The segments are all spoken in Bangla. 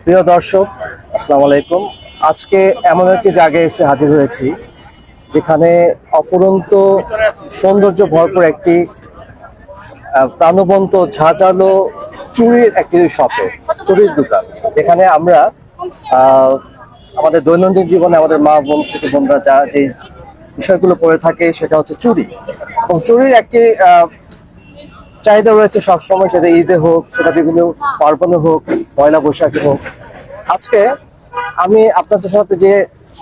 প্রিয় দর্শক, আসসালামু আলাইকুম। আজকে এমন একটি জায়গায় এসে হাজির হয়েছি যেখানে অফুরন্ত সৌন্দর্য ভরপুর একটি প্রাণবন্ত ঝাঁঝালো চুড়ির একটি শপে, চুড়ির দোকান, যেখানে আমরা আমাদের দৈনন্দিন জীবনে আমাদের মা বোন ছোট বোনরা যা যে বিষয়গুলো করে থাকে সেটা হচ্ছে চুড়ি। এবং চুড়ির একটি চাহিদা রয়েছে সবসময়, সেটা ঈদে হোক, সেটা বিভিন্ন পার্বণে হোক, পয়লা বৈশাখে হোক। আজকে আমি আপনাদের সাথে যে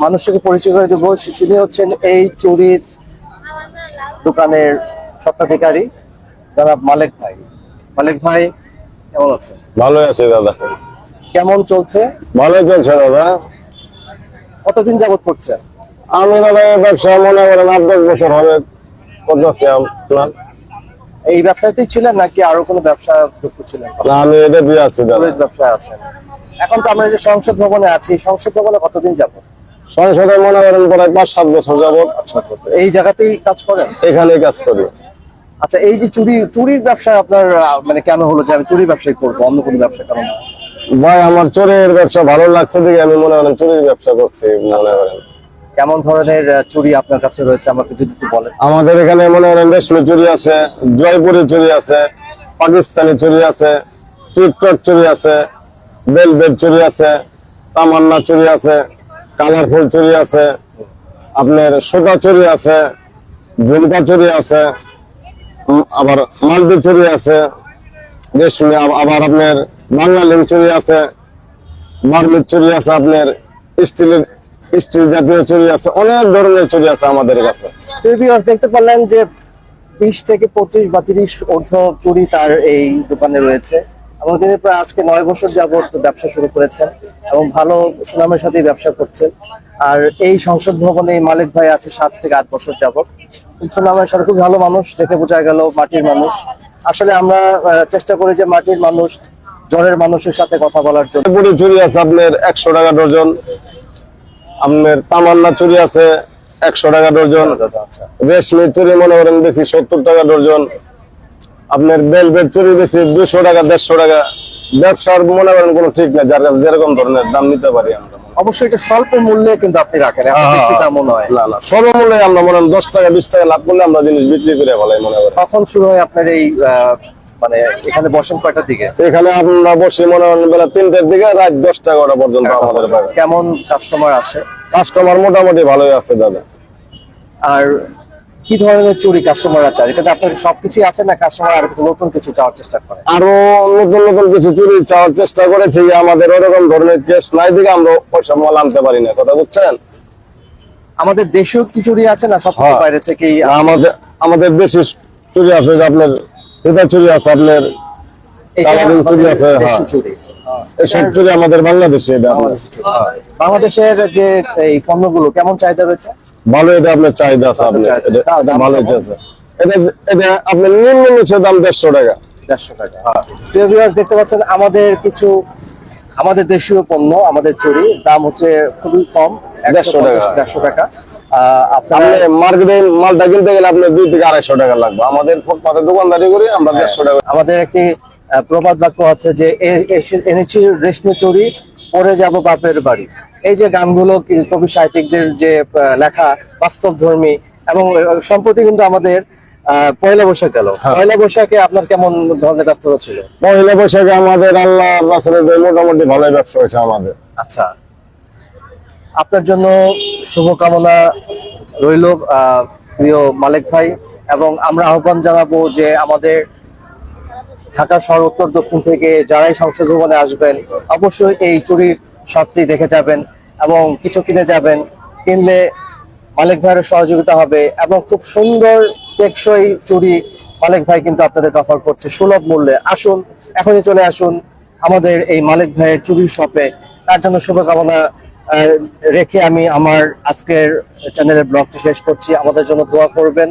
মানুষটাকে পরিচয় করে দেবো, তিনি হচ্ছেন এই চুড়ির দোকানের স্বত্বাধিকারী জনাব মালেক ভাই। মালেক ভাই, কেমন আছেন? ভালোই আছে দাদা। কেমন চলছে? ভালোই চলছে দাদা। কতদিন যাবত করছেন? আমি দাদা ব্যবসা মনে করেন 8-10 বছর হবে করতেছি আপনার। এই ব্যবসাতেই ছিলেন নাকি আরো কোনো ব্যবসা ছিলেন? না, আমি এটা দিয়ে আছি দাদা। ব্যবসায় আছেন। এখন তো আমরা যে সংসদ ভবনে আছি, সংসদ ভবনে কতদিন যাবত? সংসদে মনে করেন প্রায় 5-7 বছর যাবত। এই জায়গাতেই কাজ করেন? এখানেই কাজ করি। আচ্ছা, এই যে চুরির ব্যবসা আপনার মানে কেন হলো যে আমি চুরি ব্যবসায় করবো, অন্য কোনো ব্যবসা কেন না? ভাই, আমার চুরির ব্যবসা ভালো লাগছে দেখে আমি মনে করেন চুরির ব্যবসা করছি। মনে করেন কেমন ধরনের চুরি আপনার কাছে রয়েছে আমাকে যদি একটু বলেন। আমাদের এখানে মনে করেন রেশমি চুরি আছে, জয়পুরি চুরি আছে, পাকিস্তানি চুরি আছে, টিকটক চুরি আছে, বেলভেট চুরি আছে, তামান্না চুরি আছে, কালারফুল চুরি আছে, আপনার সুতা চুরি আছে, ঝুমকা চুরি আছে, আবার মালদি চুরি আছে, রেশমি, আবার আপনার বাংলালিং চুরি আছে, বার্মিক চুরি আছে, আপনার স্টিল জাতীয় চুরি আছে, অনেক ধরনের চুরি আছে আমাদের কাছে। দেখতে পারলেন যে 20 থেকে 25 বা 30 অর্ধ চুরি তার এই দোকানে রয়েছে এবং তিনি প্রায় আজকে 9 বছর যাবত ব্যবসা শুরু করেছেন এবং ভালো সুনামের সাথে ব্যবসা করছেন। আর এই সংসদ ভবনে মালিক ভাই আছে 7 থেকে 8 বছর যাবত। সুনামের সাথে খুব ভালো মানুষ, দেখে বোঝা গেল মাটির মানুষ। আসলে আমরা চেষ্টা করি যে মাটির মানুষ, জনের মানুষের সাথে কথা বলার জন্য। চুরি আছে আপনার 100 টাকা ডজন, আপনার তামান্না চুরি আছে 100 টাকা ডজন, রেশমি চুরি মনে করেন বেশি 70 টাকা ডজন, আপনার বেলভেট চুরি বেশি 200 টাকা 150 টাকা। ব্যবসার মনে করেন কোনো ঠিক না, যার কাছে যেরকম ধরনের দাম নিতে পারি আমরা। অবশ্যই এটা স্বল্প মূল্যে কিন্তু আপনি রাখেন, বেশি দাম নয়। না না, স্বল্প মূল্যে আমরা মনে করেন 10 টাকা 20 টাকা লাভ করলে আমরা জিনিস বিক্রি করে ফেলাই মনে করেন। কখন শুরু হয় আপনার এই মানে এখানে বসেন কয়টার দিকে? এখানে আমরা বসি মনে করেন বেলা 3টার দিকে, রাত 10টা-11টা পর্যন্ত আমাদের পাবে। কেমন কাস্টমার আসে? কাস্টমার মোটামুটি ভালোই আছে দাদা। আর কি ধরনের চুরি কাস্টমাররা চায়? এটাতে আপনার সবকিছু আছে না কাস্টমার আর নতুন কিছু চাওয়ার চেষ্টা করে? আরো নতুন নতুন কিছু চুরি চাওয়ার চেষ্টা করে, ঠিক আমাদের ওরকম ধরনের কেস নাই দিকে আমরা পয়সা মাল আনতে পারি না। কথা বুঝছেন? আমাদের দেশেও কি চুরি আছে না সব বাইরে থেকেই? আমাদের বেশি চুরি আছে, যে আপনার এটা চুরি আছে, আপনার চুরি আছে। এসব চুরি আমাদের বাংলাদেশে। বাংলাদেশের যে এই পণ্যগুলো কেমন চাহিদা রয়েছে? ভালো, এটা আপনার চাহিদা আছে, আপনার ভালো আছে। এটা আপনার নিম্ন দাম 150 টাকা। 150 টাকা। দেখতে পাচ্ছেন আমাদের দেশীয় পণ্য, আমাদের চুরি দাম হচ্ছে খুবই কম, 150 টাকা। আপনি মার্কেটে মালটা কিনতে গেলে আপনার 2 থেকে 250 টাকা লাগবে। আমাদের ফুটপাতে দোকানদারি করি আমরা 150 টাকা। আমাদের একটি প্রবাদ বাক্য আছে যে এনেছি রেশমি চুরি, পরে যাব বাপের বাড়ি। এই যে গানগুলো কবি সাহিত্যিকদের যে লেখা, বাস্তবধর্মী। এবং সম্প্রতি কিন্তু আমাদের পয়লা বৈশাখ গেল। পয়লা বৈশাখে আপনার কেমন ধরনের ব্যবসা ছিল? পয়লা বৈশাখে আমাদের আল্লাহ রাসূলের মোটামুটি ভালোই ব্যবসা হয়েছে আমাদের। আচ্ছা, আপনার জন্য শুভকামনা রইল প্রিয় মালেক ভাই। এবং আমরা আহ্বান জানাবো যে আমাদের ঢাকা শহর উত্তর দক্ষিণ থেকে যারাই সংসদ ভবনে আসবেন অবশ্যই এই চুরির শপটি দেখে যাবেন এবং কিছু কিনে যাবেন। কিনলে মালেক ভাইয়ের সহযোগিতা হবে এবং খুব সুন্দর টেকসই চুরি মালেক ভাই কিন্তু আপনাদের অফার করছে সুলভ মূল্যে। আসুন, এখনই চলে আসুন আমাদের এই মালেক ভাইয়ের চুরির শপে। তার জন্য শুভকামনা রেখে আমি আমার আজকের চ্যানেলের ব্লগটি শেষ করছি। আমাদের জন্য দোয়া করবেন।